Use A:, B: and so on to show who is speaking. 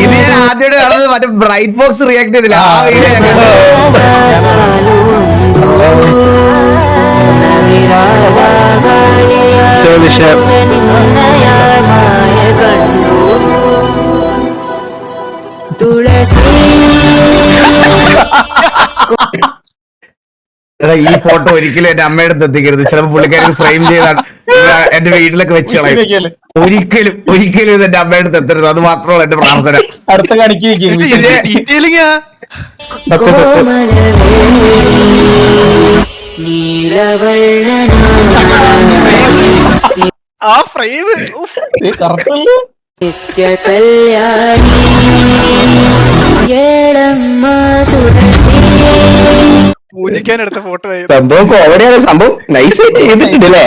A: ഇത് ഞാൻ ആദ്യമായിട്ട് കാണുന്നത് മറ്റേ ബ്രൈറ്റ് ബോക്സ് റിയാക്ട് ചെയ്തില്ല ആ വീഡിയോ ഞാൻ ഈ ഫോട്ടോ ഒരിക്കലും എന്റെ അമ്മയുടെ അടുത്ത് എത്തിക്കരുത്. ചിലപ്പോ പുള്ളിക്കാരി ഫ്രെയിം ചെയ്താണ് എന്റെ വീട്ടിലൊക്കെ വെച്ച് കളയും. ഒരിക്കലും ഇത് എന്റെ അമ്മയുടെ അടുത്ത് എത്തരുത്. അത് മാത്രമല്ല എന്റെ പ്രാർത്ഥന.
B: അടുത്ത കണിക്ക്
C: ആ ഫ്രെയിം
B: കറക്റ്റല്ലേ?
D: നിത്യ കല്യാണി
C: പൂജിക്കാൻ എടുത്ത ഫോട്ടോ
E: സംഭവം കോമഡിയാണ്. സംഭവം നൈസായിട്ട് ചെയ്തിട്ടുണ്ടല്ലേ?